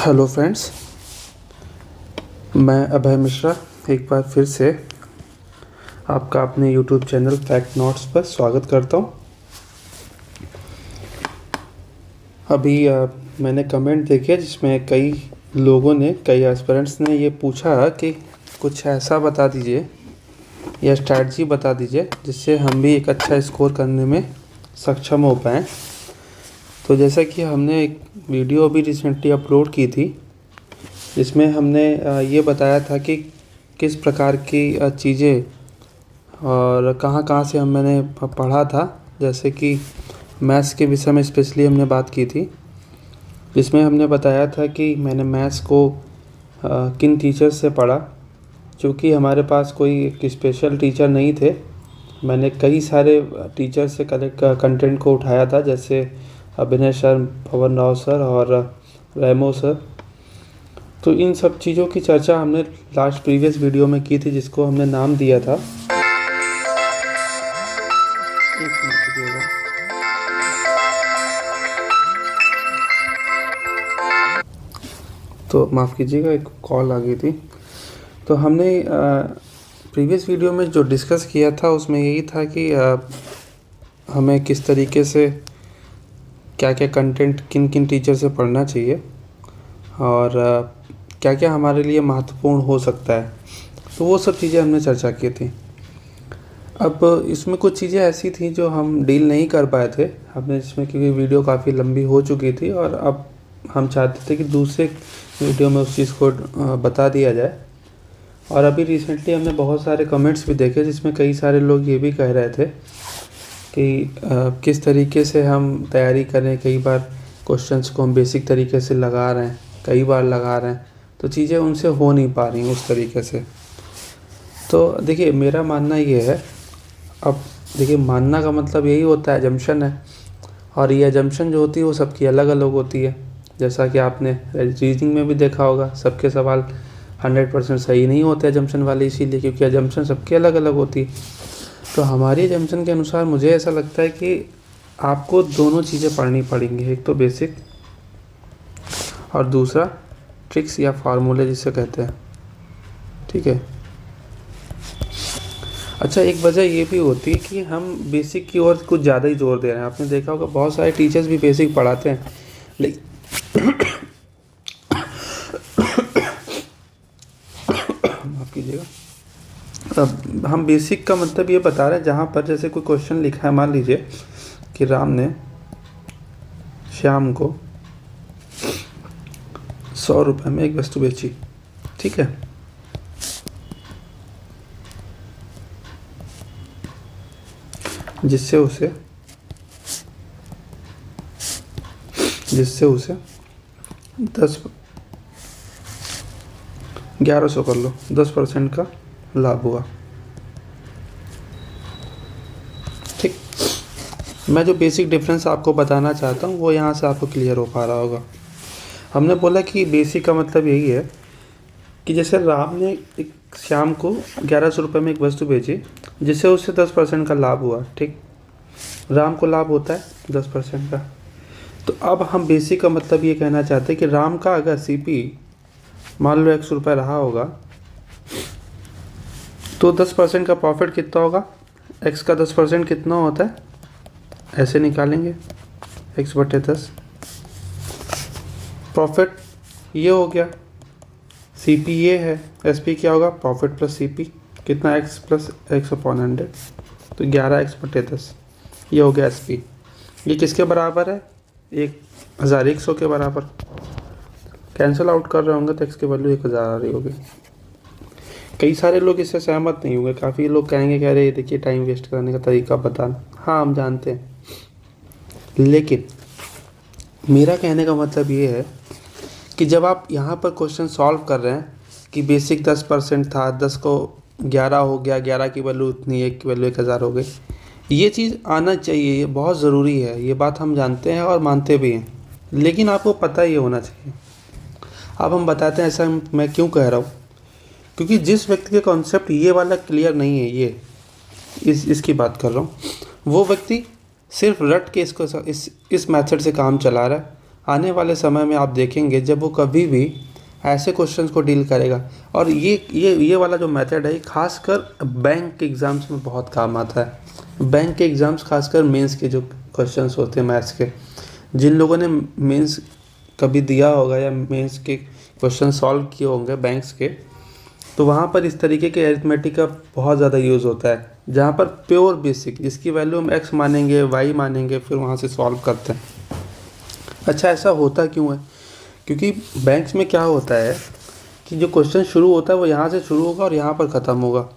Hello friends, मैं अभय मिश्रा एक बार फिर से आपका अपने यूट्यूब चैनल फैक्ट नोट्स पर स्वागत करता हूं। अभी मैंने कमेंट देखे जिसमें कई लोगों ने, कई एस्पिरेंट्स ने ये पूछा कि कुछ ऐसा बता दीजिए या स्ट्रैटेजी बता दीजिए जिससे हम भी एक अच्छा स्कोर करने में सक्षम हो पाएँ। तो जैसा कि हमने एक वीडियो अभी रिसेंटली अपलोड की थी जिसमें हमने ये बताया था कि किस प्रकार की चीज़ें और कहाँ कहाँ से मैंने पढ़ा था। जैसे कि मैथ्स के विषय में स्पेशली हमने बात की थी, जिसमें हमने बताया था कि मैंने मैथ्स को किन टीचर्स से पढ़ा। चूँकि हमारे पास कोई एक स्पेशल टीचर नहीं थे, मैंने कई सारे टीचर से कंटेंट को उठाया था, जैसे अभिनय सर, पवन राव सर और रेमो सर। तो इन सब चीज़ों की चर्चा हमने लास्ट प्रीवियस वीडियो में की थी, जिसको हमने नाम दिया था, एक मिनट रुकिएगा। तो माफ़ कीजिएगा, एक कॉल आ गई थी। तो हमने प्रीवियस वीडियो में जो डिस्कस किया था उसमें यही था कि हमें किस तरीके से क्या क्या कंटेंट किन किन टीचर से पढ़ना चाहिए और क्या क्या हमारे लिए महत्वपूर्ण हो सकता है। तो वो सब चीज़ें हमने चर्चा की थी। अब इसमें कुछ चीज़ें ऐसी थी जो हम डील नहीं कर पाए थे हमने, जिसमें क्योंकि वीडियो काफ़ी लंबी हो चुकी थी और अब हम चाहते थे कि दूसरे वीडियो में उस चीज़ को बता दिया जाए। और अभी रिसेंटली हमने बहुत सारे कमेंट्स भी देखे जिसमें कई सारे लोग ये भी कह रहे थे कि किस तरीके से हम तैयारी करें। कई बार क्वेश्चंस को हम बेसिक तरीके से लगा रहे हैं, कई बार लगा रहे हैं, तो चीज़ें उनसे हो नहीं पा रही उस तरीके से। तो देखिए, मेरा मानना ये है, अब देखिए मानना का मतलब यही होता है, अजम्पशन है, और ये अजम्पशन जो होती है वो सबकी अलग अलग होती है। जैसा कि आपने रीजनिंग में भी देखा होगा, सबके सवाल 100% सही नहीं होते अजम्पशन वाले, इसीलिए क्योंकि अजम्पशन सबकी अलग अलग होती है। तो हमारी अजम्पशन के अनुसार मुझे ऐसा लगता है कि आपको दोनों चीज़ें पढ़नी पड़ेंगी, एक तो बेसिक और दूसरा ट्रिक्स या फार्मूले जिसे कहते हैं। ठीक है। अच्छा, एक वजह ये भी होती है कि हम बेसिक की ओर कुछ ज़्यादा ही जोर दे रहे हैं। आपने देखा होगा बहुत सारे टीचर्स भी बेसिक पढ़ाते हैं, लेकिन माफ़ कीजिएगा, अब हम बेसिक का मतलब ये बता रहे हैं जहाँ पर जैसे कोई क्वेश्चन लिखा है, मान लीजिए कि राम ने श्याम को 100 रुपये में एक वस्तु बेची। ठीक है। जिससे उसे 1100 कर लो, 10% का लाभ हुआ। ठीक। मैं जो बेसिक डिफरेंस आपको बताना चाहता हूँ वो यहाँ से आपको क्लियर हो पा रहा होगा। हमने बोला कि बेसिक का मतलब यही है कि जैसे राम ने एक श्याम को 1100 रुपये में एक वस्तु बेची, जिससे उससे 10% का लाभ हुआ। ठीक। राम को लाभ होता है 10% का। तो अब हम बेसिक का मतलब ये कहना चाहते हैं कि राम का अगर सीपी मान लो 100 रुपये रहा होगा, तो 10% का प्रॉफिट कितना होगा, x का 10% कितना होता है, ऐसे निकालेंगे x/10। प्रॉफिट ये हो गया, सीपी ये है, एसपी क्या होगा, प्रॉफिट प्लस सीपी, कितना x प्लस x/100, तो 11x/10 ये हो गया एसपी। ये किसके बराबर है, 1100 के बराबर। कैंसिल आउट कर रहे होंगे तो x की वैल्यू 1000 आ रही होगी। कई सारे लोग इससे सहमत नहीं होंगे, काफ़ी लोग कहेंगे कह रहे देखिए टाइम वेस्ट करने का तरीका बताना। हाँ, हम जानते हैं, लेकिन मेरा कहने का मतलब ये है कि जब आप यहाँ पर क्वेश्चन सॉल्व कर रहे हैं कि बेसिक 10% था, 10 को 11 हो गया, 11 की वैल्यू उतनी, 1 की वैल्यू 1000 हो गई, ये चीज़ आना चाहिए, ये बहुत ज़रूरी है, ये बात हम जानते हैं और मानते भी हैं, लेकिन आपको पता ही होना चाहिए। अब हम बताते हैं ऐसा मैं क्यों कह रहा हूँ, क्योंकि जिस व्यक्ति का कॉन्सेप्ट ये वाला क्लियर नहीं है, ये इसकी बात कर रहा हूँ, वो व्यक्ति सिर्फ रट के इसको इस मेथड से काम चला रहा है आने वाले समय में आप देखेंगे जब वो कभी भी ऐसे क्वेश्चंस को डील करेगा। और ये वाला जो मेथड है ये खासकर बैंक के एग्ज़ाम्स में बहुत काम आता है। बैंक के एग्ज़ाम्स खासकर मेंस के जो क्वेश्चंस होते हैं मैथ्स के, जिन लोगों ने मेंस कभी दिया होगा या मेंस के क्वेश्चन सॉल्व किए होंगे बैंक्स के, तो वहाँ पर इस तरीके के अरिथमेटिक का बहुत ज़्यादा यूज़ होता है, जहाँ पर प्योर बेसिक जिसकी वैल्यू हम एक्स मानेंगे वाई मानेंगे फिर वहाँ से सॉल्व करते हैं। अच्छा, ऐसा होता क्यों है? क्योंकि बैंक्स में क्या होता है कि जो क्वेश्चन शुरू होता है वो यहाँ से शुरू होगा और यहाँ पर ख़त्म होगा।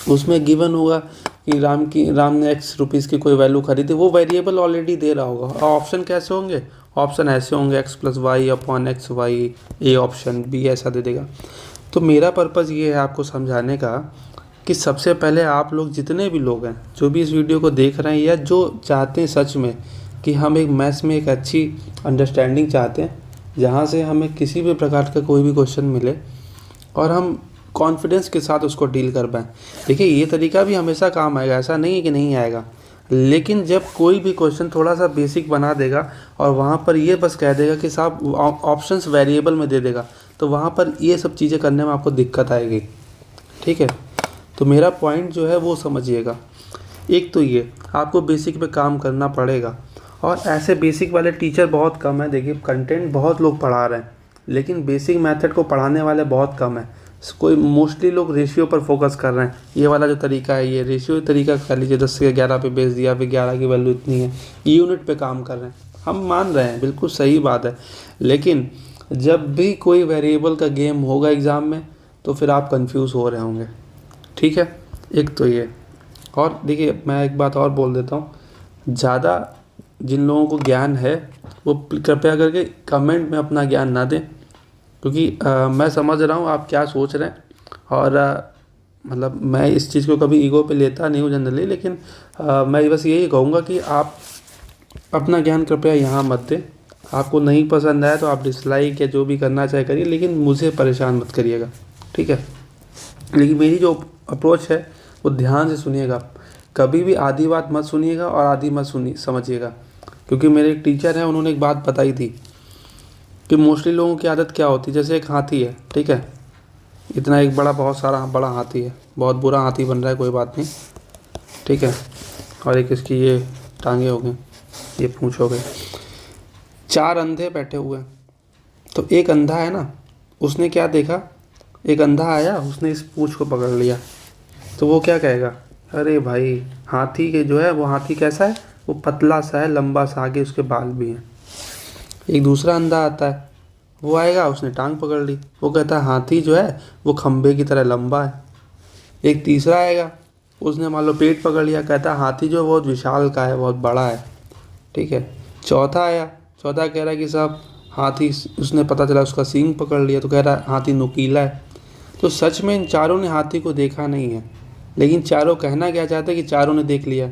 उसमें गिवन होगा कि राम ने एक्स रुपीज़ की कोई वैल्यू खरीदी, वो वेरिएबल ऑलरेडी दे रहा होगा। और ऑप्शन कैसे होंगे? ऑप्शन ऐसे होंगे X plus Y upon X Y, A option, B ऐसा दे देगा। तो मेरा पर्पज़ ये है आपको समझाने का कि सबसे पहले आप लोग जितने भी लोग हैं जो भी इस वीडियो को देख रहे हैं या जो चाहते हैं सच में कि हम एक मैथ्स में एक अच्छी अंडरस्टैंडिंग चाहते हैं, जहाँ से हमें किसी भी प्रकार का कोई भी क्वेश्चन मिले और हम कॉन्फिडेंस के साथ उसको डील कर पाएँ। देखिए, ये तरीका भी हमेशा काम आएगा, ऐसा नहीं है कि नहीं आएगा, लेकिन जब कोई भी क्वेश्चन थोड़ा सा बेसिक बना देगा और वहाँ पर ये बस कह देगा कि साहब ऑप्शंस वेरिएबल में दे देगा, तो वहाँ पर ये सब चीज़ें करने में आपको दिक्कत आएगी। ठीक है, तो मेरा पॉइंट जो है वो समझिएगा। एक तो ये आपको बेसिक पे काम करना पड़ेगा, और ऐसे बेसिक वाले टीचर बहुत कम है। देखिए, कंटेंट बहुत लोग पढ़ा रहे हैं लेकिन बेसिक मेथड को पढ़ाने वाले बहुत कम है। कोई मोस्टली लोग रेशियो पर फोकस कर रहे हैं। ये वाला जो तरीका है, ये रेशियो तरीका कर लीजिए, 10 से 11 पे बेच दिया, फिर 11 की वैल्यू इतनी है, यूनिट पे काम कर रहे हैं। हम मान रहे हैं, बिल्कुल सही बात है, लेकिन जब भी कोई वेरिएबल का गेम होगा एग्ज़ाम में तो फिर आप कंफ्यूज हो रहे होंगे। ठीक है, एक तो ये। और देखिए, मैं एक बात और बोल देता हूँ, ज़्यादा जिन लोगों को ज्ञान है वो कृपया करके कमेंट में अपना ज्ञान ना दें, क्योंकि मैं समझ रहा हूँ आप क्या सोच रहे हैं। और मतलब मैं इस चीज़ को कभी ईगो पे लेता नहीं हूँ जनरली, लेकिन मैं बस यही कहूँगा कि आप अपना ज्ञान कृपया यहाँ मत दें। आपको नहीं पसंद आया तो आप डिसलाइक या जो भी करना चाहे करिए, लेकिन मुझे परेशान मत करिएगा। ठीक है, लेकिन मेरी जो अप्रोच है वो ध्यान से सुनिएगा। कभी भी आधी बात मत सुनिएगा और आधी मत समझिएगा, क्योंकि मेरे एक टीचर हैं, उन्होंने एक बात बताई थी कि मोस्टली लोगों की आदत क्या होती है। जैसे एक हाथी है, ठीक है, इतना एक बहुत सारा बड़ा हाथी है, बहुत बुरा हाथी बन रहा है, कोई बात नहीं, ठीक है, और एक इसकी ये टांगे हो गई, ये पूँछ हो गई। 4 अंधे बैठे हुए हैं, तो एक अंधा है ना, उसने क्या देखा, एक अंधा आया, उसने इस पूँछ को पकड़ लिया, तो वो क्या कहेगा, अरे भाई हाथी के जो है वो हाथी कैसा है, वो पतला सा है, लंबा सा, आगे उसके बाल भी हैं। एक दूसरा अंधा आता है, वो आएगा, उसने टांग पकड़ ली, वो कहता है हाथी जो है वो खंबे की तरह लंबा है। एक तीसरा आएगा, उसने मान लो पेट पकड़ लिया, कहता है हाथी जो है बहुत विशाल का है, बहुत बड़ा है। ठीक है, चौथा आया, चौथा कह रहा है कि साहब हाथी, उसने पता चला उसका सींग पकड़ लिया, तो कह रहा है हाथी नुकीला है। तो सच में इन चारों ने हाथी को देखा नहीं है, लेकिन चारों कहना क्या चाहते हैं कि चारों ने देख लिया।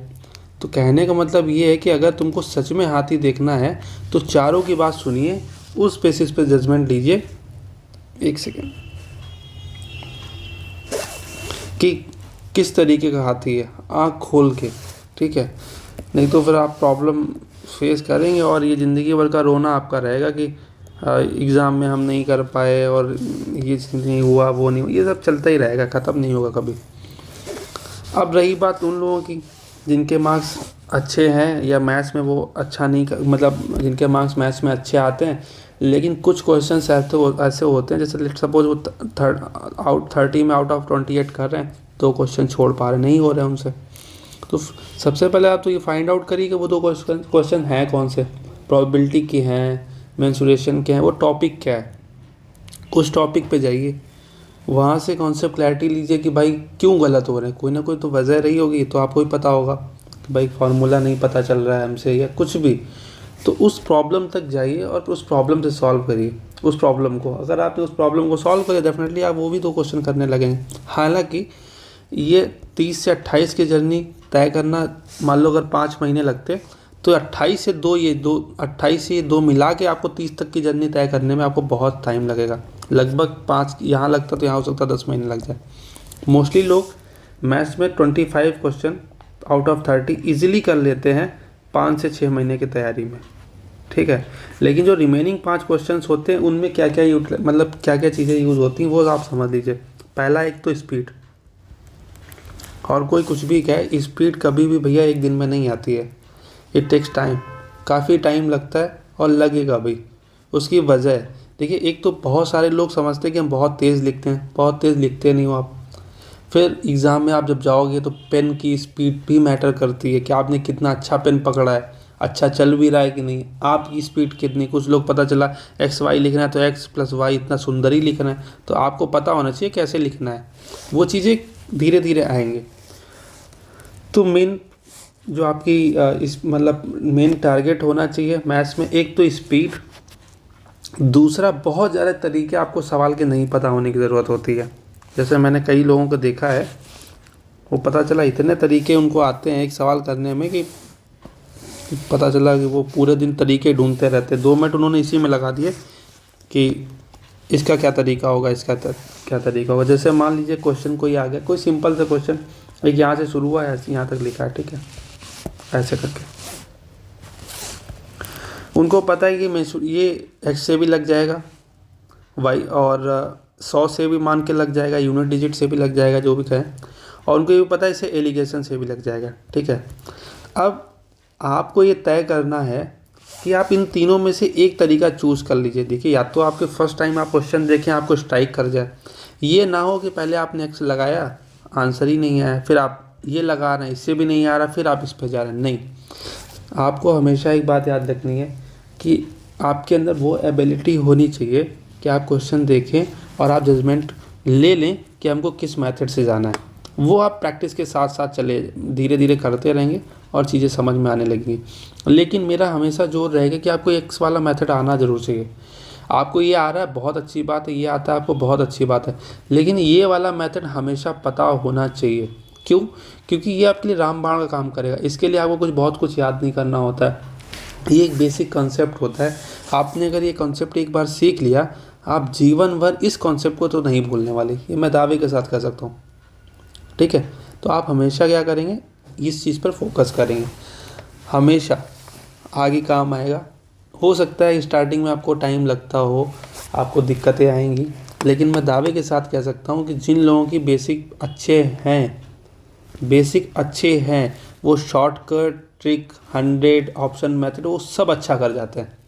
तो कहने का मतलब ये है कि अगर तुमको सच में हाथी देखना है तो चारों की बात सुनिए, उस बेसिस पे जजमेंट लीजिए। एक सेकेंड, कि किस तरीके का हाथी है, आँख खोल के। ठीक है, नहीं तो फिर आप प्रॉब्लम फेस करेंगे और ये ज़िंदगी भर का रोना आपका रहेगा कि एग्ज़ाम में हम नहीं कर पाए और ये नहीं हुआ, वो नहीं हुआ, ये सब चलता ही रहेगा, ख़त्म नहीं होगा कभी। अब रही बात उन लोगों की जिनके मार्क्स अच्छे हैं या मैथ्स में वो अच्छा नहीं मतलब जिनके मार्क्स मैथ्स में अच्छे आते हैं, लेकिन कुछ क्वेश्चंस ऐसे होते हैं, जैसे लेट सपोज वो 30 में आउट ऑफ 28 कर रहे हैं, 2 क्वेश्चन छोड़ पा रहे नहीं हो रहे हैं उनसे। तो सबसे पहले आप तो ये फाइंड आउट करिए कि वो 2 क्वेश्चन हैं कौन से, प्रोबेबिलिटी के हैं, मेंसुरेशन के हैं, वो टॉपिक क्या है, उस टॉपिक पे जाइए, वहाँ से कॉन्सेप्ट क्लैरिटी लीजिए कि भाई क्यों गलत हो रहे हैं, कोई ना कोई तो वजह रही होगी, तो आपको ही पता होगा कि भाई फार्मूला नहीं पता चल रहा है हमसे या कुछ भी। तो उस प्रॉब्लम तक जाइए और उस प्रॉब्लम से सॉल्व करिए उस प्रॉब्लम को। अगर आपने उस प्रॉब्लम को सॉल्व करिए, डेफिनेटली आप वो भी 2 क्वेश्चन करने लगेंगे। हालांकि ये 30 से 28 की जर्नी तय करना, मान लो अगर 5 महीने लगते तो 28 से 2 मिला के आपको 30 तक की जर्नी तय करने में आपको बहुत टाइम लगेगा। लगभग 5 यहाँ लगता तो यहाँ हो सकता 10 महीने लग जाए। मोस्टली लोग मैथ्स में 25 क्वेश्चन आउट ऑफ 30 इजीली कर लेते हैं 5 से 6 महीने की तैयारी में। ठीक है। लेकिन जो रिमेनिंग 5 क्वेश्चंस होते हैं उनमें क्या क्या मतलब क्या क्या चीज़ें यूज़ होती हैं वो आप समझ लीजिए। पहला एक तो स्पीड, और कोई कुछ भी कहे, स्पीड कभी भी भैया एक दिन में नहीं आती है। इट टेक्स टाइम, काफ़ी टाइम लगता है और लगेगा भी। उसकी वजह है, देखिए, एक तो बहुत सारे लोग समझते हैं कि हम बहुत तेज़ लिखते हैं, बहुत तेज़ लिखते नहीं हो आप। फिर एग्ज़ाम में आप जब जाओगे तो पेन की स्पीड भी मैटर करती है कि आपने कितना अच्छा पेन पकड़ा है, अच्छा चल भी रहा है कि नहीं, आपकी स्पीड कितनी। कुछ लोग पता चला एक्स वाई लिखना है तो एक्स प्लस वाई इतना सुंदर ही लिखना है, तो आपको पता होना चाहिए कैसे लिखना है। वो चीज़ें धीरे धीरे आएंगे। तो मेन जो आपकी इस मतलब मेन टारगेट होना चाहिए मैथ्स में, एक तो स्पीड, दूसरा बहुत ज़्यादा तरीके आपको सवाल के नहीं पता होने की ज़रूरत होती है। जैसे मैंने कई लोगों को देखा है, वो पता चला इतने तरीके उनको आते हैं एक सवाल करने में कि पता चला कि वो पूरे दिन तरीके ढूंढते रहते हैं। 2 मिनट उन्होंने इसी में लगा दिए कि इसका क्या तरीका होगा, इसका क्या तरीका होगा। जैसे मान लीजिए क्वेश्चन कोई आ गया, कोई सिंपल सा क्वेश्चन, एक यहाँ से शुरू हुआ है, यहाँ तक लिखा है, ठीक है, ऐसे करके उनको पता है कि मैं ये एक्स से भी लग जाएगा, वाई और 100 से भी मान के लग जाएगा, यूनिट डिजिट से भी लग जाएगा, जो भी कहें, और उनको ये पता है इसे एलिगेशन से भी लग जाएगा, ठीक है। अब आपको ये तय करना है कि आप इन तीनों में से एक तरीका चूज़ कर लीजिए। देखिए, या तो आपके फर्स्ट टाइम आप क्वेश्चन देखें आपको स्ट्राइक कर जाए, ये ना हो कि पहले आपने एक्स लगाया, आंसर ही नहीं आया, फिर आप ये लगा रहे हैं, इससे भी नहीं आ रहा, फिर आप इस पर जा रहे हैं। नहीं, आपको हमेशा एक बात याद रखनी है कि आपके अंदर वो एबिलिटी होनी चाहिए कि आप क्वेश्चन देखें और आप जजमेंट ले लें कि हमको किस मेथड से जाना है। वो आप प्रैक्टिस के साथ साथ चले, धीरे धीरे करते रहेंगे और चीज़ें समझ में आने लगेंगी। लेकिन मेरा हमेशा जोर रहेगा कि आपको एक्स वाला मेथड आना ज़रूर चाहिए। आपको ये आ रहा है बहुत अच्छी बात है, ये आता है आपको बहुत अच्छी बात है, लेकिन ये वाला मेथड हमेशा पता होना चाहिए। क्यों? क्योंकि ये आपके लिए रामबाण का काम करेगा। इसके लिए आपको बहुत कुछ याद नहीं करना होता है, ये एक बेसिक कॉन्सेप्ट होता है। आपने अगर ये कॉन्सेप्ट एक बार सीख लिया, आप जीवन भर इस कॉन्सेप्ट को तो नहीं भूलने वाले, ये मैं दावे के साथ कह सकता हूँ, ठीक है। तो आप हमेशा क्या करेंगे, इस चीज़ पर फोकस करेंगे, हमेशा आगे काम आएगा। हो सकता है स्टार्टिंग में आपको टाइम लगता हो, आपको दिक्कतें आएंगी, लेकिन मैं दावे के साथ कह सकता हूँ कि जिन लोगों की बेसिक अच्छे हैं, वो शॉर्टकट, ट्रिक, 100 ऑप्शन मेथड, वो सब अच्छा कर जाते हैं।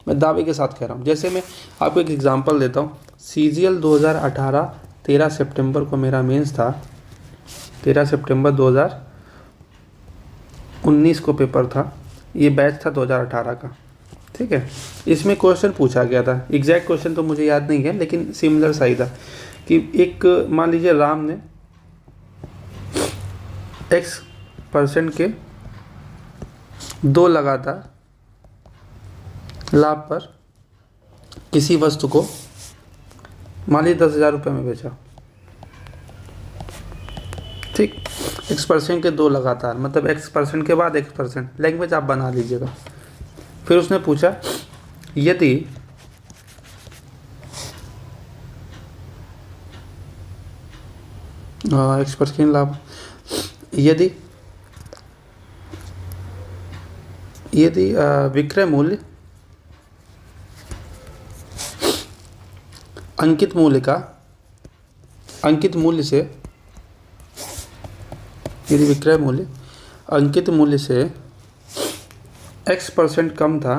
मैं दावे के साथ कह रहा हूँ। जैसे मैं आपको एक एग्जांपल देता हूँ, CGL 2018 13 सितंबर को मेरा मेंस था, 13 सितंबर 2019 को पेपर था, ये बैच था 2018 का, ठीक है। इसमें क्वेश्चन पूछा गया था, एग्जैक्ट क्वेश्चन तो मुझे याद नहीं है, लेकिन सिमिलर सा ही था कि एक मान लीजिए राम ने X% के 2 लगातार लाभ पर किसी वस्तु को मान लीजिए 10,000 रुपये में बेचा, ठीक। X% के 2 लगातार, मतलब X% के बाद X%, लैंग्वेज आप बना लीजिएगा। फिर उसने पूछा यदि X% लाभ, यदि विक्रय मूल्य अंकित मूल्य से, यदि विक्रय मूल्य अंकित मूल्य से X% कम था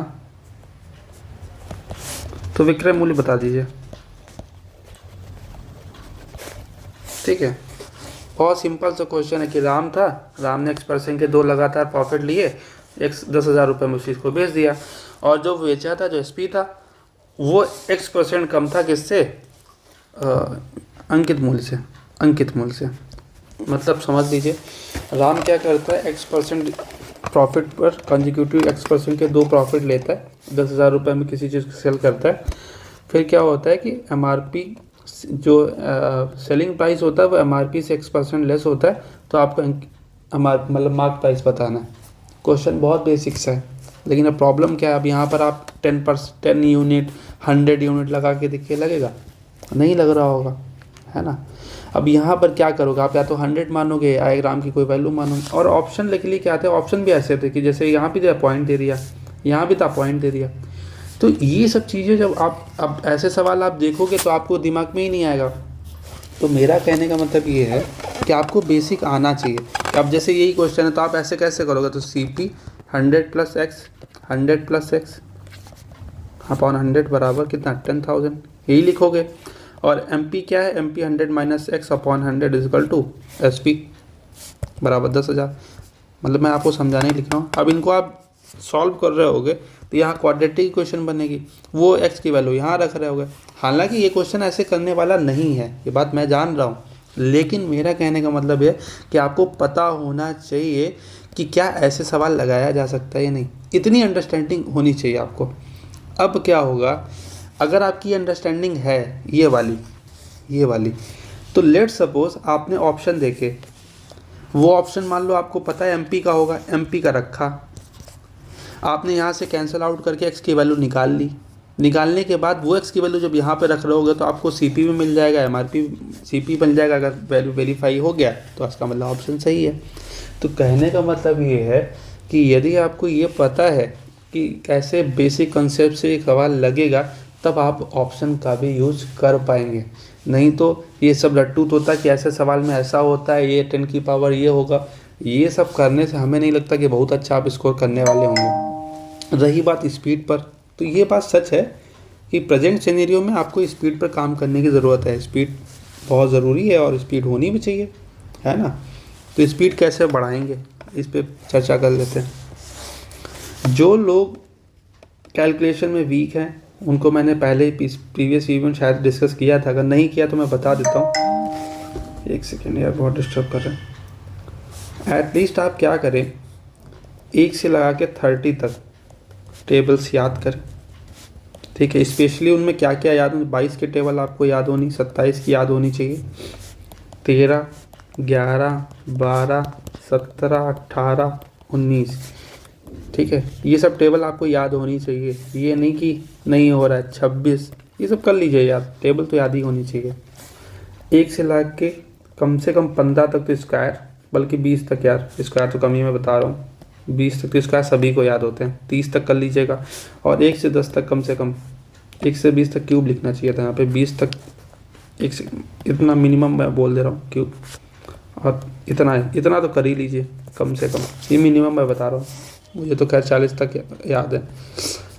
तो विक्रय मूल्य बता दीजिए, ठीक है। बहुत सिंपल सा क्वेश्चन है कि राम ने X% के 2 लगातार प्रॉफिट लिए, 10,000 रुपये में उस चीज़ को बेच दिया, और जो बेचा था, जो SP था, वो X% कम था, किससे? अंकित मूल्य से। मतलब समझ लीजिए, राम क्या करता है, X% प्रॉफिट पर कंजिक्यूटिव X% के 2 प्रॉफिट लेता है, 10,000 रुपये में किसी चीज़ को सेल करता है। फिर क्या होता है कि MRP जो सेलिंग प्राइस होता है वो MRP से X% लेस होता है, तो आपको मतलब मार्क प्राइस बताना है। क्वेश्चन बहुत बेसिक सा है, लेकिन अब प्रॉब्लम क्या है, अब यहाँ पर आप 10 यूनिट 100 यूनिट लगा के देखिए, लगेगा? नहीं लग रहा होगा, है ना। अब यहाँ पर क्या करोगे आप, या तो 100 मानोगे या ग्राम की कोई वैल्यू मानोगे। और ऑप्शन लिख लिए क्या थे, ऑप्शन भी ऐसे थे कि जैसे यहाँ पे पॉइंट दे दिया, यहाँ भी तो पॉइंट दे दिया। तो ये सब चीज़ें जब आप अब ऐसे सवाल आप देखोगे तो आपको दिमाग में ही नहीं आएगा। तो मेरा कहने का मतलब ये है कि आपको बेसिक आना चाहिए। अब जैसे यही क्वेश्चन है तो आप ऐसे कैसे करोगे, तो CP 100 + x 100 + x अपॉन 100 बराबर कितना 10,000 यही लिखोगे। और MP क्या है, MP 100 - x upon 100 equal to SP बराबर 10,000। मतलब मैं आपको समझाने लिख रहा हूँ। अब इनको आप सॉल्व कर रहे होगे तो यहाँ क्वाड्रेटिक इक्वेशन बनेगी, वो x की वैल्यू यहाँ रख रहे होगे। हालांकि ये क्वेश्चन ऐसे करने वाला नहीं है, ये बात मैं जान रहा हूँ, लेकिन मेरा कहने का मतलब है कि आपको पता होना चाहिए कि क्या ऐसे सवाल लगाया जा सकता है या नहीं। इतनी अंडरस्टैंडिंग होनी चाहिए आपको। अब क्या होगा, अगर आपकी अंडरस्टैंडिंग है ये वाली तो लेट सपोज आपने ऑप्शन देखे, वो ऑप्शन मान लो आपको पता है MP का होगा, MP का रखा, आपने यहाँ से कैंसिल आउट करके x की वैल्यू निकाल ली। निकालने के बाद वो x की वैल्यू जब यहाँ पे रख रहे होगे तो आपको CP भी मिल जाएगा, MRP CP मिल जाएगा। अगर वैल्यू वेरीफाई हो गया तो इसका मतलब ऑप्शन सही है। तो कहने का मतलब ये है कि यदि आपको ये पता है कि कैसे बेसिक कंसेप्ट से एक सवाल लगेगा, तब आप ऑप्शन का भी यूज कर पाएंगे। नहीं तो ये सब रट्टू तोता कि ऐसे सवाल में ऐसा होता है, ये 10 की पावर ये होगा, ये सब करने से हमें नहीं लगता कि बहुत अच्छा आप स्कोर करने वाले होंगे। रही बात स्पीड पर, तो ये बात सच है कि प्रेजेंट सिनेरियो में आपको स्पीड पर काम करने की ज़रूरत है। स्पीड बहुत ज़रूरी है और स्पीड होनी भी चाहिए, है ना। तो स्पीड कैसे बढ़ाएंगे इस पर चर्चा कर लेते हैं। जो लोग कैलकुलेशन में वीक हैं उनको मैंने पहले ही प्रीवियस वीडियो में शायद डिस्कस किया था, अगर नहीं किया तो मैं बता देता हूँ। एक सेकेंड यार, बहुत डिस्टर्ब कर रहे हैं। एटलीस्ट आप क्या करें, 1 से लगा के 30 तक टेबल्स याद करें, ठीक है। स्पेशली उनमें क्या क्या याद होनी, 22 की टेबल आपको याद होनी, 27 की याद होनी चाहिए, 13, 11, 12, 17, 18, 19, ठीक है। ये सब टेबल आपको याद होनी चाहिए। ये नहीं कि नहीं हो रहा है 26, ये सब कर लीजिए याद, टेबल तो याद ही होनी चाहिए। 1 से ला के कम से कम 15 तक तो स्क्वायर, बल्कि 20 तक, यार स्क्वायर तो कम ही मैं बता रहा हूँ, 20 तक तो स्क्वायर सभी को याद होते हैं, 30 तक कर लीजिएगा। और 1 से 10 तक कम से कम, 1 से 20 तक क्यूब लिखना चाहिए था यहाँ पे, 20 तक 1 से इतना मिनिमम मैं बोल दे रहा हूँ क्यूब, और इतना है, इतना तो कर ही लीजिए कम से कम, ये मिनिमम मैं बता रहा हूँ। मुझे तो खैर 40 तक याद है,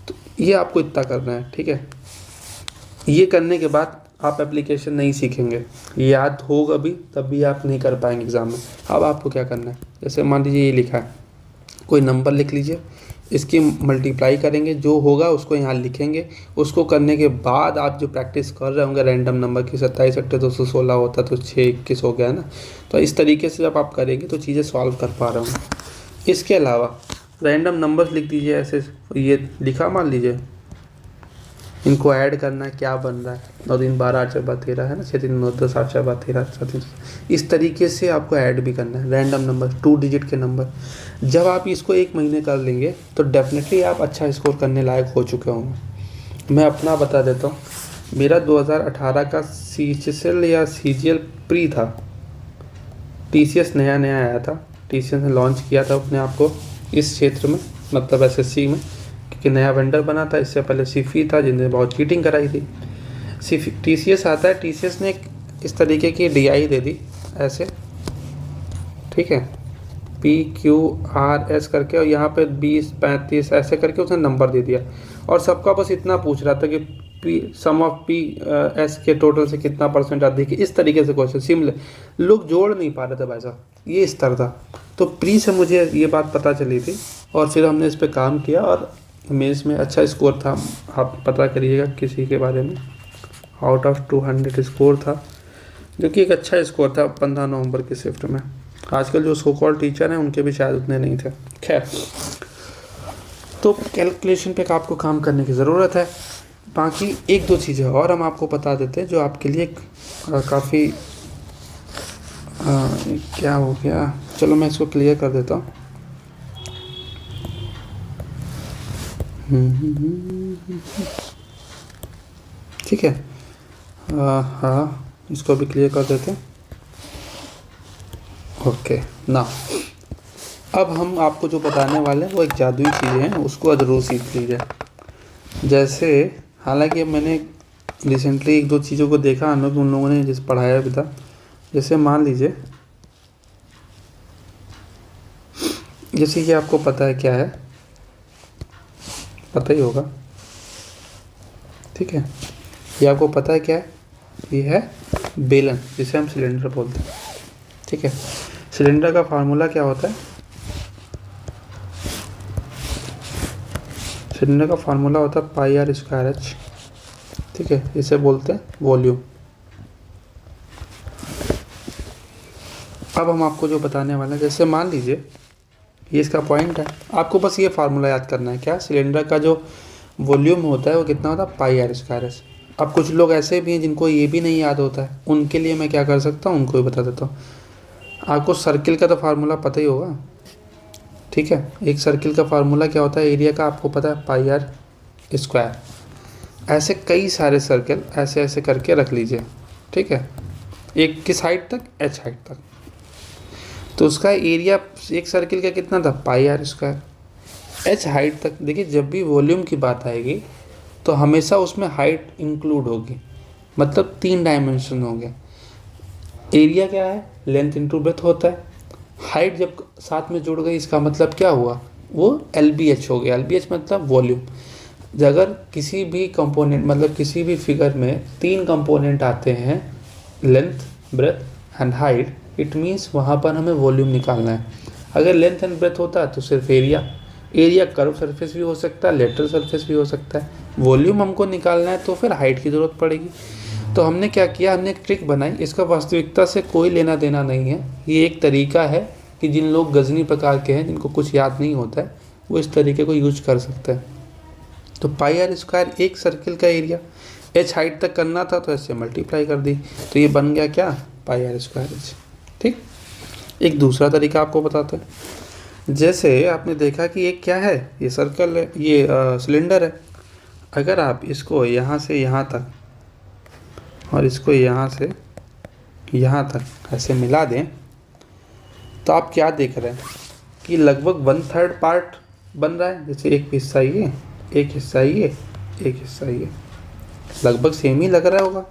तो ये आपको इतना करना है, ठीक है। ये करने के बाद आप एप्लीकेशन नहीं सीखेंगे, याद होगा भी तब भी आप नहीं कर पाएंगे एग्ज़ाम में। अब आपको क्या करना है, जैसे मान लीजिए ये लिखा है, कोई नंबर लिख लीजिए, इसकी मल्टीप्लाई करेंगे, जो होगा उसको यहाँ लिखेंगे। उसको करने के बाद आप जो प्रैक्टिस कर रहे होंगे रैंडम नंबर की, 27 8 216 होता तो 6 21 हो गया ना, तो इस तरीके से जब आप करेंगे तो चीज़ें सॉल्व कर पा रहे होंगे। इसके अलावा रैंडम नंबर्स लिख दीजिए ऐसे, ये लिखा मान लीजिए, इनको ऐड करना है, क्या बन रहा है, 9 3 12 8 4 12 13 है ना, 6 3 9 10 8 4 12 13 7 3, इस तरीके से आपको ऐड भी करना है रैंडम नंबर, 2 डिजिट के नंबर। जब आप इसको 1 महीने कर लेंगे तो डेफिनेटली आप अच्छा स्कोर करने लायक हो चुके होंगे। मैं अपना बता देता हूँ, मेरा 2018 का CHSL या CGL प्री था, TCS नया नया आया था, TCS ने लॉन्च किया था अपने आप को इस क्षेत्र में, मतलब SSC में, क्योंकि नया वेंडर बना था। इससे पहले सिफी था जिन्हें बहुत चीटिंग कराई थी। TCS आता है, TCS ने इस तरीके की DI दे दी ऐसे, ठीक है, PQRS करके, और यहाँ पे 20 35 ऐसे करके उसने नंबर दे दिया, और सबका बस इतना पूछ रहा था कि सम ऑफ PS के टोटल से कितना % अधिक है। इस तरीके से क्वेश्चन सिमिलर, लोग जोड़ नहीं पा रहे थे भाई साहब, ये स्तर था। तो प्री से मुझे ये बात पता चली थी और फिर हमने इस पर काम किया और मेंस में अच्छा स्कोर था। आप पता करिएगा किसी के बारे में, आउट ऑफ 200 स्कोर था, जो कि एक अच्छा स्कोर था 15 नवंबर की शिफ्ट में। आजकल जो सो कॉल्ड टीचर हैं उनके भी शायद उतने नहीं थे। खैर, तो कैलकुलेशन पे आपको काम करने की ज़रूरत है। बाकी 1-2 चीज़ें और हम आपको बता देते हैं जो आपके लिए काफ़ी क्या हो गया, चलो मैं इसको क्लियर कर देता हूँ। ठीक है, हाँ इसको भी क्लियर कर देते हैं। ओके ना, अब हम आपको जो बताने वाले हैं वो एक जादुई चीज़ें हैं, उसको ज़रूर सीख लीजिए। जैसे हालांकि अब मैंने रिसेंटली एक दो चीज़ों को देखा, हम लोग उन लोगों ने जिस पढ़ाया भी था। जैसे मान लीजिए, जैसे कि आपको पता है क्या है, पता ही होगा, ठीक है। ये आपको पता है क्या है, ये है बेलन, जिसे हम सिलेंडर बोलते हैं, ठीक है। सिलेंडर का फार्मूला क्या होता है? सिलेंडर का फार्मूला होता है पाई आर स्क्वायर एच, ठीक है। इसे बोलते हैं वॉल्यूम। अब हम आपको जो बताने वाले हैं, जैसे मान लीजिए ये इसका पॉइंट है, आपको बस ये फार्मूला याद करना है, क्या? सिलेंडर का जो वॉल्यूम होता है वो कितना होता है? पाई आर स्क्वायर एच। अब कुछ लोग ऐसे भी हैं जिनको ये भी नहीं याद होता है, उनके लिए मैं क्या कर सकता हूँ, उनको भी बता देता हूँ। आपको सर्किल का तो फार्मूला पता ही होगा, ठीक है। एक सर्किल का फार्मूला क्या होता है? एरिया का आपको पता है, पाई आर स्क्वायर। ऐसे कई सारे सर्कल ऐसे ऐसे करके रख लीजिए, ठीक है, एक किस हाइट तक? एच हाइट तक। तो उसका एरिया एक सर्किल का कितना था? पाई आर स्क्वायर। एच हाइट तक। देखिए, जब भी वॉल्यूम की बात आएगी तो हमेशा उसमें हाइट इंक्लूड होगी, मतलब 3 डायमेंशन होंगे। एरिया क्या है? लेंथ इंटू ब्रेथ होता है। हाइट जब साथ में जुड़ गई, इसका मतलब क्या हुआ? वो LBH हो गया। LBH मतलब वॉल्यूम। अगर किसी भी कंपोनेंट, मतलब किसी भी फिगर में 3 कंपोनेंट आते हैं, length, breadth and height, it means वहाँ पर हमें वॉल्यूम निकालना है। अगर लेंथ एंड ब्रेथ होता है तो सिर्फ एरिया। एरिया कर्व सरफेस भी हो सकता है, लेटरल सरफेस भी हो सकता है। वॉल्यूम हमको निकालना है तो फिर हाइट की ज़रूरत पड़ेगी। तो हमने क्या किया, हमने एक ट्रिक बनाई। इसका वास्तविकता से कोई लेना देना नहीं है, ये एक तरीका है कि जिन लोग गजनी प्रकार के हैं, जिनको कुछ याद नहीं होता है, वो इस तरीके को यूज कर सकते हैं। तो पाई आर स्क्वायर एक सर्किल का एरिया, एच हाइट तक करना था तो ऐसे मल्टीप्लाई कर दी, तो ये बन गया क्या? पाई आर स्क्वायर एच, ठीक। एक दूसरा तरीका आपको बताते हैं। जैसे आपने देखा कि ये क्या है, ये सर्कल है, ये सिलेंडर है। अगर आप इसको यहाँ से यहाँ तक और इसको यहाँ से यहाँ तक ऐसे मिला दें, तो आप क्या देख रहे हैं कि लगभग 1/3 पार्ट बन रहा है। जैसे एक हिस्सा ये, एक हिस्सा ये, एक हिस्सा ये, लगभग सेम ही लग रहा होगा।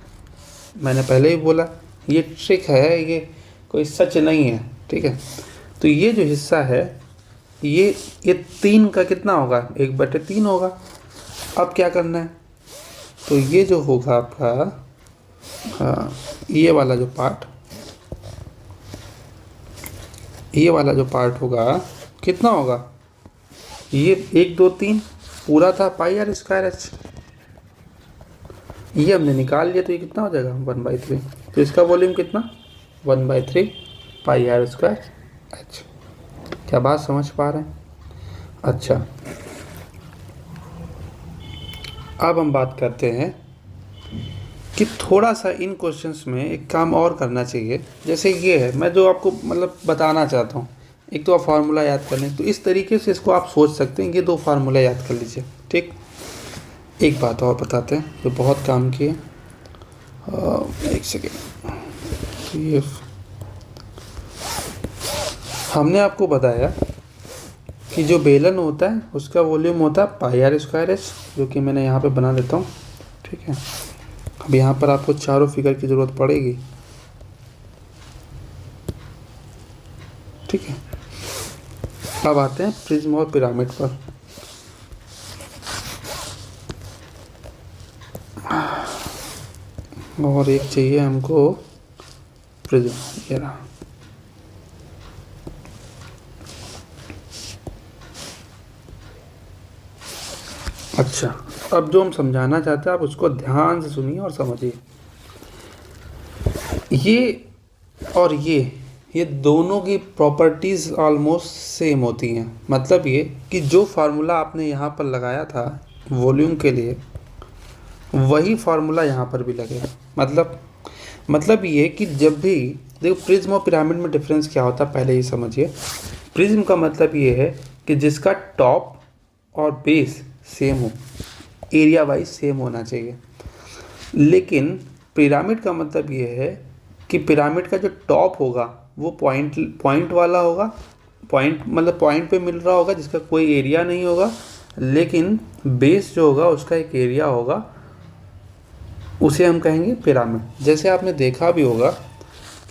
मैंने पहले ही बोला, ये ट्रिक है, ये कोई सच नहीं है, ठीक है। तो ये जो हिस्सा है, ये 3 का कितना होगा? 1/3 होगा। अब क्या करना है, तो ये जो होगा आपका, हाँ, ये वाला जो पार्ट होगा, कितना होगा? ये 1 2 3 पूरा था पाई आर स्क्वायर एच, ये हमने निकाल लिया, तो ये कितना हो जाएगा? 1/3। तो इसका वॉल्यूम कितना? 1/3 पाई आर स्क्वायर एच। क्या बात समझ पा रहे हैं? अच्छा, अब हम बात करते हैं कि थोड़ा सा इन क्वेश्चंस में एक काम और करना चाहिए। जैसे ये है, मैं जो आपको मतलब बताना चाहता हूँ, एक तो आप फार्मूला याद कर लें, तो इस तरीके से इसको आप सोच सकते हैं, ये 2 फार्मूला याद कर लीजिए, ठीक। एक बात और बताते हैं जो बहुत काम की है, एक सेकेंड। ये हमने आपको बताया कि जो बेलन होता है उसका वॉल्यूम होता है पाई आर स्क्वायर एच, जो कि मैंने यहाँ पे बना देता हूँ, ठीक है। अब यहाँ पर आपको चारों फिगर की ज़रूरत पड़ेगी, ठीक है। अब आते हैं प्रिज्म और पिरामिड पर। और एक चाहिए हमको प्रिज्म, ये रहा। अच्छा, अब जो हम समझाना चाहते हैं आप उसको ध्यान से सुनिए और समझिए। ये और ये दोनों की प्रॉपर्टीज़ ऑलमोस्ट सेम होती हैं। मतलब ये कि जो फार्मूला आपने यहाँ पर लगाया था वॉल्यूम के लिए, वही फार्मूला यहाँ पर भी लगेगा। मतलब ये कि जब भी देखो, प्रिज्म और पिरामिड में डिफरेंस क्या होता है पहले ये समझिए। प्रिज्म का मतलब ये है कि जिसका टॉप और बेस सेम हो, एरिया वाइज सेम होना चाहिए। लेकिन पिरामिड का मतलब ये है कि पिरामिड का जो टॉप होगा वो पॉइंट वाला होगा, पॉइंट पे मिल रहा होगा जिसका कोई एरिया नहीं होगा, लेकिन बेस जो होगा उसका एक एरिया होगा, उसे हम कहेंगे पिरामिड। जैसे आपने देखा भी होगा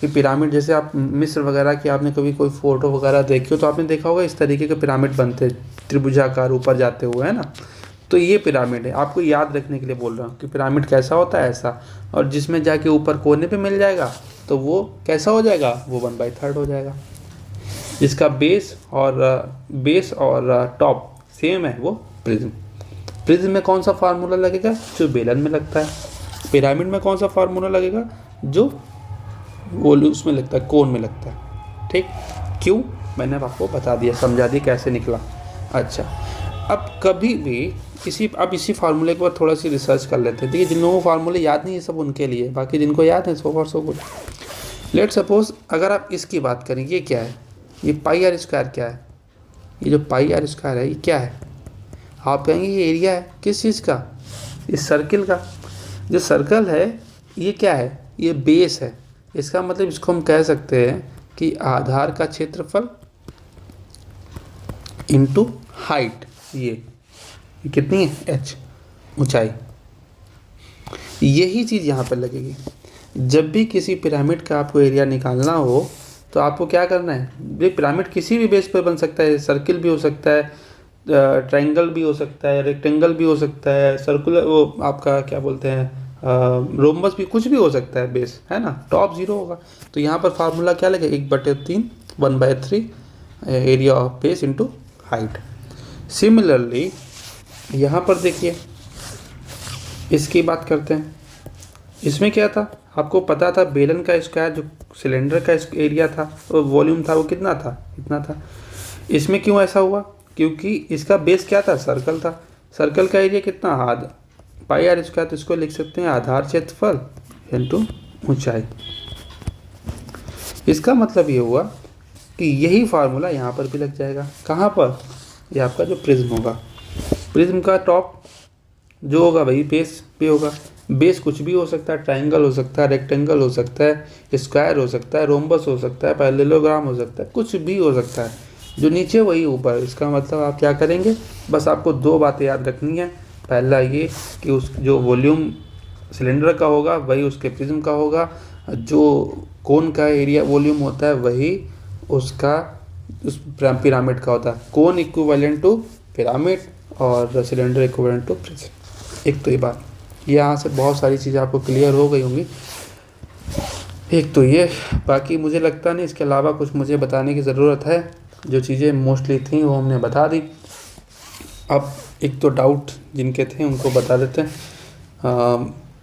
कि पिरामिड, जैसे आप मिस्र वगैरह की आपने कभी कोई फ़ोटो वगैरह देखी हो तो आपने देखा होगा इस तरीके के पिरामिड बनते हैं, त्रिभुजाकार ऊपर जाते हुए, है ना। तो ये पिरामिड है, आपको याद रखने के लिए बोल रहा हूँ कि पिरामिड कैसा होता है, ऐसा। और जिसमें जाके ऊपर कोने पे मिल जाएगा तो वो कैसा हो जाएगा, वो 1/3 हो जाएगा। जिसका बेस और टॉप सेम है वो प्रिज्म। प्रिज्म में कौन सा फार्मूला लगेगा, जो बेलन में लगता है। पिरामिड में कौन सा फार्मूला लगेगा, जो वॉल्यूम्स में लगता है, कोन में लगता है। ठीक, क्यों, मैंने आपको बता दिया, समझा दिया कैसे निकला। अच्छा, अब कभी भी इसी फार्मूले के बाद थोड़ा सी रिसर्च कर लेते हैं। देखिए, जिन लोगों को फार्मूले याद नहीं है सब उनके लिए, बाकी जिनको याद है so for so good. Let suppose अगर आप इसकी बात करें, ये क्या है, ये पाई आर स्क्वायर क्या है, ये जो पाई आर स्क्वायर है ये क्या है, आप कहेंगे ये एरिया है। किस चीज़ का, इस सर्किल का। जो सर्कल है ये क्या है, ये बेस है। इसका मतलब इसको हम कह सकते हैं कि आधार का क्षेत्रफल इनटू हाइट, ये कितनी है, h, ऊंचाई। यही चीज़ यहाँ पर लगेगी। जब भी किसी पिरामिड का आपको एरिया निकालना हो तो आपको क्या करना है, ये पिरामिड किसी भी बेस पर बन सकता है, सर्किल भी हो सकता है, ट्रायंगल भी हो सकता है, रेक्टेंगल भी हो सकता है, सर्कुलर, वो आपका क्या बोलते हैं, रोम्बस भी, कुछ भी हो सकता है बेस, है ना। टॉप 0 होगा तो यहाँ पर फार्मूला क्या लगेगा, 1/3 1/3 area of base into height. Similarly यहाँ पर देखिए, इसकी बात करते हैं। इसमें क्या था, आपको पता था बेलन का स्क्वायर, जो सिलेंडर का एरिया था, वॉल्यूम था, वो कितना था, इतना था। इसमें क्यों ऐसा हुआ, क्योंकि इसका बेस क्या था, सर्कल था। सर्कल का एरिया कितना, आधा पाई आर स्क्वायर, तो इसको लिख सकते हैं आधार क्षेत्रफल इनटू ऊंचाई। इसका मतलब ये हुआ कि यही फार्मूला यहाँ पर भी लग जाएगा। कहाँ पर, ये आपका जो प्रिज्म होगा, प्रिज्म का टॉप जो होगा वही बेस भी होगा। बेस कुछ भी हो सकता है, ट्रायंगल हो सकता है, रेक्टेंगल हो सकता है, स्क्वायर हो सकता है, रोम्बस हो सकता है, पैरेललोग्राम हो सकता है, कुछ भी हो सकता है। जो नीचे वही ऊपर। इसका मतलब आप क्या करेंगे, बस आपको 2 बातें याद रखनी है। पहला ये कि उस जो वॉल्यूम सिलेंडर का होगा वही उसके प्रिज्म का होगा, जो कोन का एरिया वॉल्यूम होता है वही उसका उस पिरामिड का होता है। कोन इक्विवेलेंट टू पिरामिड और सिलेंडर इक्विवेलेंट टू प्रिज्म। एक तो ये बात, यहाँ से बहुत सारी चीज़ें आपको क्लियर हो गई होंगी। एक तो ये, बाकी मुझे लगता नहीं इसके अलावा कुछ मुझे बताने की ज़रूरत है। जो चीज़ें मोस्टली थी वो हमने बता दी। अब एक तो डाउट जिनके थे उनको बता देते हैं।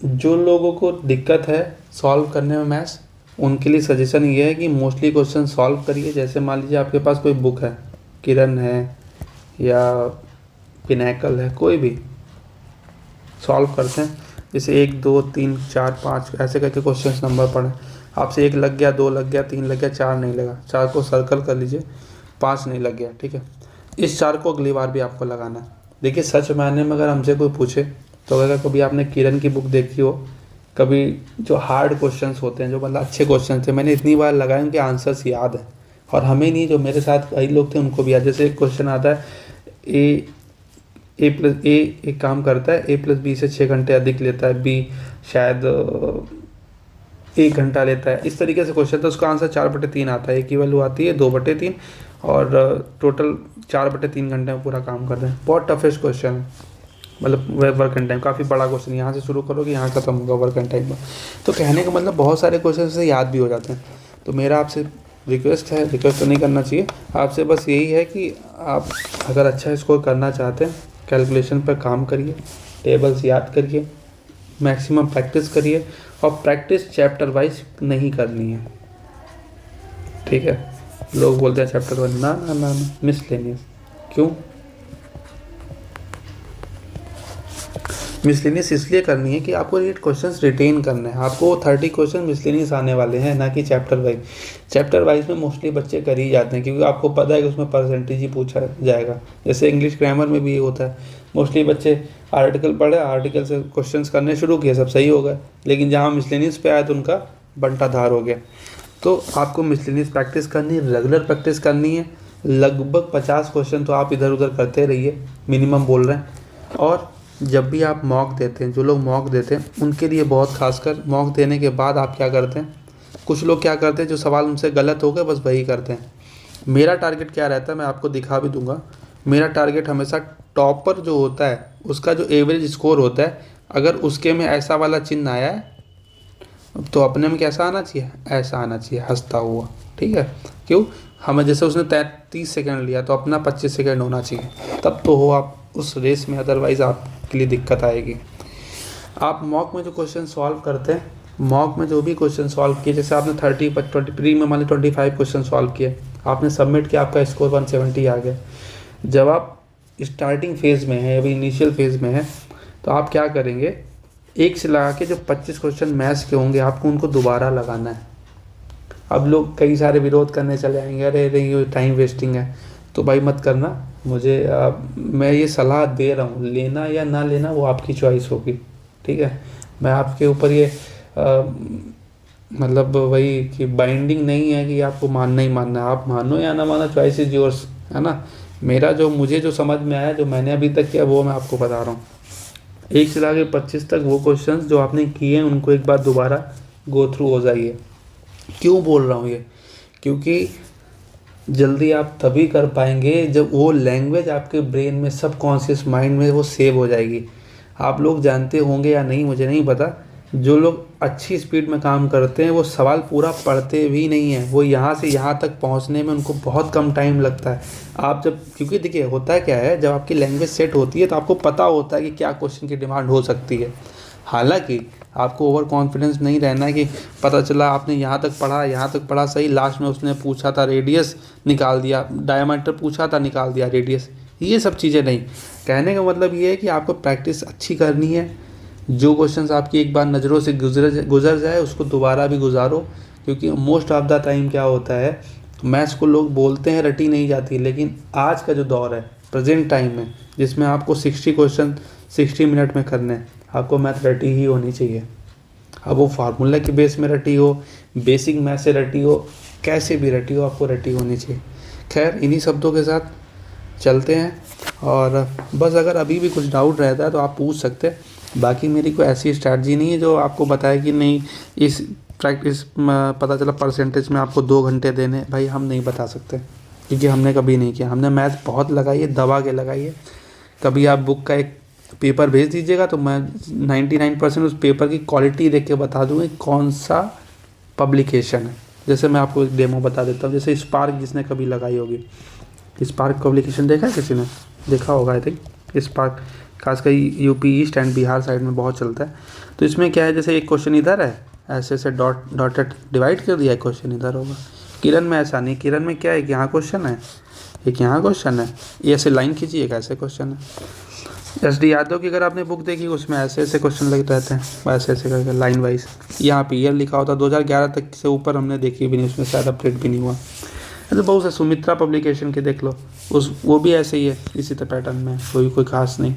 जो लोगों को दिक्कत है सॉल्व करने में मैथ्स, उनके लिए सजेशन ये है कि मोस्टली क्वेश्चन सॉल्व करिए। जैसे मान लीजिए आपके पास कोई बुक है, किरण है या पिनैकल है, कोई भी सॉल्व करते हैं। जैसे 1 2 3 4 5 ऐसे करके क्वेश्चन नंबर पढ़ें। आपसे 1 लग गया, 2 लग गया, 3 लग गया, 4 नहीं लगा, 4 को सर्कल कर लीजिए, 5 नहीं लग गया, ठीक है। इस 4 को अगली बार भी आपको लगाना है। देखिए, सच मायने में अगर हमसे कोई पूछे तो अगर कभी आपने किरण की बुक देखी हो, कभी जो हार्ड क्वेश्चंस होते हैं, जो मतलब अच्छे क्वेश्चन थे, मैंने इतनी बार लगाए उनके आंसर्स याद है। और हमें नहीं, जो मेरे साथ कई लोग थे उनको भी याद। जैसे एक क्वेश्चन आता है, ए एक काम करता है, A+B से 6 घंटे अधिक लेता है, B शायद 1 घंटा लेता है। इस तरीके से क्वेश्चन था, उसका आंसर 4/3 आता है, A की वैल्यू आती है 2/3 और टोटल 4/3 घंटे में पूरा काम करते हैं। बहुत टफेस्ट क्वेश्चन है, मतलब वर्क एंड टाइम काफ़ी बड़ा क्वेश्चन, यहाँ से शुरू करोगे यहाँ खत्म होगा वर्क एंड टाइम में। तो कहने का मतलब बहुत सारे क्वेश्चन से याद भी हो जाते हैं। तो मेरा आपसे रिक्वेस्ट है, रिक्वेस्ट तो नहीं करना चाहिए, आपसे बस यही है कि आप अगर अच्छा स्कोर करना चाहते हैं, कैलकुलेशन पर काम करिए, टेबल्स याद करिए, मैक्सिमम प्रैक्टिस करिए। और प्रैक्टिस चैप्टर वाइज नहीं करनी है, ठीक है। लोग बोलते हैं चैप्टर वाइज, ना ना ना, मिसलेनियस। क्यों मिसलेनियस इसलिए करनी है कि आपको ये क्वेश्चंस रिटेन करना है। आपको 30 क्वेश्चन मिसलेनियस आने वाले हैं, ना कि चैप्टर वाइज। चैप्टर वाइज में मोस्टली बच्चे कर ही जाते हैं, क्योंकि आपको पता है कि उसमें परसेंटेज ही पूछा जाएगा। जैसे इंग्लिश ग्रामर में भी ये होता है, मोस्टली बच्चे आर्टिकल पढ़े, आर्टिकल से क्वेश्चंस करने शुरू किए, सब सही हो गए, लेकिन जहाँ मिसलेनियस पे आया तो उनका बंटाधार हो गया। तो आपको मिसलेनियस प्रैक्टिस करनी है, रेगुलर प्रैक्टिस करनी है। लगभग 50 क्वेश्चन तो आप इधर उधर करते रहिए, मिनिमम बोल रहे हैं। और जब भी आप मॉक देते हैं, जो लोग मॉक देते हैं उनके लिए बहुत खासकर, मॉक देने के बाद आप क्या करते हैं, कुछ लोग क्या करते हैं जो सवाल उनसे गलत हो गए बस वही करते हैं। मेरा टारगेट क्या रहता है मैं आपको दिखा भी दूंगा। मेरा टारगेट हमेशा टॉपर जो होता है उसका जो एवरेज स्कोर होता है, अगर उसके में ऐसा वाला चिन्ह आया है तो अपने में कैसा आना चाहिए, ऐसा आना चाहिए, हंसता हुआ। ठीक है, क्यों, हमें जैसे उसने 30 सेकंड लिया तो अपना 25 सेकंड होना चाहिए, तब तो हो आप उस रेस में, अदरवाइज़ आपके लिए दिक्कत आएगी। आप मॉक में जो क्वेश्चन सॉल्व करते हैं, मॉक में जो भी क्वेश्चन सॉल्व किए, जैसे आपने 30 प्री में मान ली 25 क्वेश्चन सॉल्व किए, आपने सबमिट किया, आपका स्कोर 170 आ गया। जब आप स्टार्टिंग फेज़ में है, अभी इनिशियल फेज़ में है, तो आप क्या करेंगे, एक से लगा के जो 25 क्वेश्चन मैथ्स के होंगे आपको उनको दोबारा लगाना है। अब लोग कई सारे विरोध करने चले आएंगे, अरे अरे ये टाइम वेस्टिंग है, तो भाई मत करना। मुझे मैं ये सलाह दे रहा हूँ, लेना या ना लेना वो आपकी चॉइस होगी। ठीक है, मैं आपके ऊपर ये मतलब वही कि बाइंडिंग नहीं है कि आपको मानना ही मानना है, आप मानो या ना मानो, चॉइस इज योर्स, है ना। मेरा जो, मुझे जो समझ में आया, जो मैंने अभी तक किया, वो मैं आपको बता रहा हूँ। 1 से लेकर 25 तक वो क्वेश्चंस जो आपने किए हैं उनको एक बार दोबारा गो थ्रू हो जाइए। क्यों बोल रहा हूँ ये, क्योंकि जल्दी आप तभी कर पाएंगे जब वो लैंग्वेज आपके ब्रेन में, सबकॉन्शियस माइंड में वो सेव हो जाएगी। आप लोग जानते होंगे या नहीं मुझे नहीं पता, जो लोग अच्छी स्पीड में काम करते हैं वो सवाल पूरा पढ़ते भी नहीं हैं, वो यहाँ से यहाँ तक पहुँचने में उनको बहुत कम टाइम लगता है। आप जब, क्योंकि देखिए होता है क्या है, जब आपकी लैंग्वेज सेट होती है तो आपको पता होता है कि क्या क्वेश्चन की डिमांड हो सकती है। हालांकि आपको ओवर कॉन्फिडेंस नहीं रहना है कि पता चला आपने यहाँ तक पढ़ा सही, लास्ट में उसने पूछा था रेडियस, निकाल दिया, डायमीटर पूछा था, निकाल दिया रेडियस। ये सब चीज़ें नहीं। कहने का मतलब ये है कि आपको प्रैक्टिस अच्छी करनी है। जो क्वेश्चंस आपकी एक बार नज़रों से गुजर जाए उसको दोबारा भी गुजारो, क्योंकि मोस्ट ऑफ द टाइम क्या होता है, मैथ्स को लोग बोलते हैं रटी नहीं जाती, लेकिन आज का जो दौर है, प्रेजेंट टाइम में, जिसमें आपको 60 क्वेश्चन 60 मिनट में करने हैं, आपको मैथ रटी ही होनी चाहिए। अब वो फार्मूला के बेस में रटी हो, बेसिक मैथ से रटी हो, कैसे भी रटी हो, आपको रटी होनी चाहिए। खैर, इन्हीं शब्दों के साथ चलते हैं, और बस अगर अभी भी कुछ डाउट रहता है तो आप पूछ सकते हैं। बाकी मेरी कोई ऐसी स्ट्रैटेजी नहीं है जो आपको बताए कि नहीं इस प्रैक्टिस पता चला परसेंटेज में आपको 2 घंटे देने, भाई हम नहीं बता सकते, क्योंकि हमने कभी नहीं किया। हमने मैथ बहुत लगाई है, दबा के लगाई है। कभी आप बुक का एक पेपर भेज दीजिएगा तो मैं 99% उस पेपर की क्वालिटी देख के बता दूँगा कौन सा पब्लिकेशन है। जैसे मैं आपको एक डेमो बता देता हूँ, जैसे स्पार्क जिसने कभी लगाई होगी, स्पार्क पब्लिकेशन देखा है किसी ने, देखा होगा आई थिंक। स्पार्क खासकर UP east and Bihar side में बहुत चलता है। तो इसमें क्या है, जैसे एक क्वेश्चन इधर है, ऐसे ऐसे डॉटेड डिवाइड कर दिया, क्वेश्चन इधर होगा। किरण में ऐसा नहीं, किरण में क्या है, एक यहाँ क्वेश्चन है, एक यहाँ क्वेश्चन है, ये ऐसे लाइन खींचिए, ऐसे क्वेश्चन है। एस.डी. यादव की अगर आपने बुक देखी, उसमें ऐसे ऐसे क्वेश्चन लगे रहते हैं, ऐसे ऐसे करके लाइन वाइज। यहाँ पे ईयर लिखा होता है, 2011 तक से ऊपर हमने देखी भी नहीं, उसमें शायद अपडेट भी नहीं हुआ। ऐसे बहुत से, सुमित्रा पब्लिकेशन के देख लो, वो भी ऐसे ही है, इसी तरह पैटर्न में, कोई खास नहीं।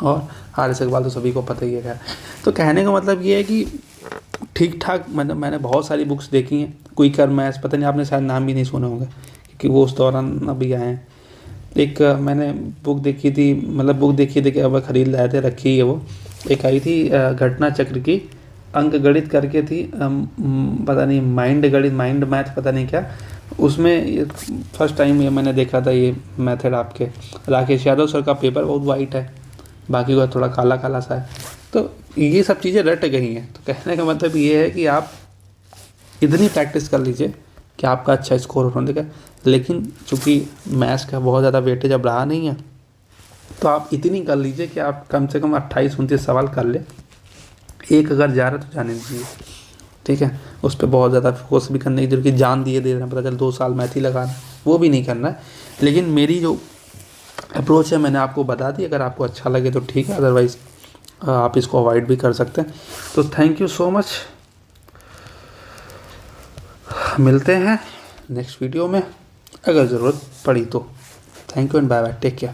और हारिस इकबाल तो सभी को पता ही है। खैर, तो कहने का मतलब ये है कि ठीक ठाक, मतलब मैंने बहुत सारी बुक्स देखी हैं। क्विकर मैथ्स, पता नहीं आपने शायद नाम भी नहीं सुने होंगे, क्योंकि वो उस दौरान अभी आए हैं। एक मैंने बुक देखी थी, मतलब बुक देखी थी कि अब ख़रीद लाए थे, रखी है वो। एक आई थी घटना चक्र की, अंक गणित करके थी, पता नहीं माइंड मैथ पता नहीं क्या। उसमें फर्स्ट टाइम ये मैंने देखा था, ये मेथड आपके राकेश यादव सर का पेपर बहुत वाइट है, बाकी का थोड़ा काला काला सा है। तो ये सब चीज़ें रट गई हैं। तो कहने का मतलब ये है कि आप इतनी प्रैक्टिस कर लीजिए कि आपका अच्छा स्कोर होने देगा। लेकिन चूँकि मैथ्स का बहुत ज़्यादा वेटेज अब रहा नहीं है, तो आप इतनी कर लीजिए कि आप कम से कम 28-29 सवाल कर ले। एक अगर जा रहा है तो जाने दीजिए, ठीक है। उस पर बहुत ज़्यादा फोकस भी करने की जरूरत, कि जान दिए दे रहे हैं, पता चल 2 साल मैथ ही लगाना, वो भी नहीं करना है। लेकिन मेरी जो अप्रोच है मैंने आपको बता दी, अगर आपको अच्छा लगे तो ठीक है, अदरवाइज़ आप इसको अवॉइड भी कर सकते हैं। तो थैंक यू सो मच, मिलते हैं नेक्स्ट वीडियो में अगर ज़रूरत पड़ी तो। Thank you and bye bye, take care.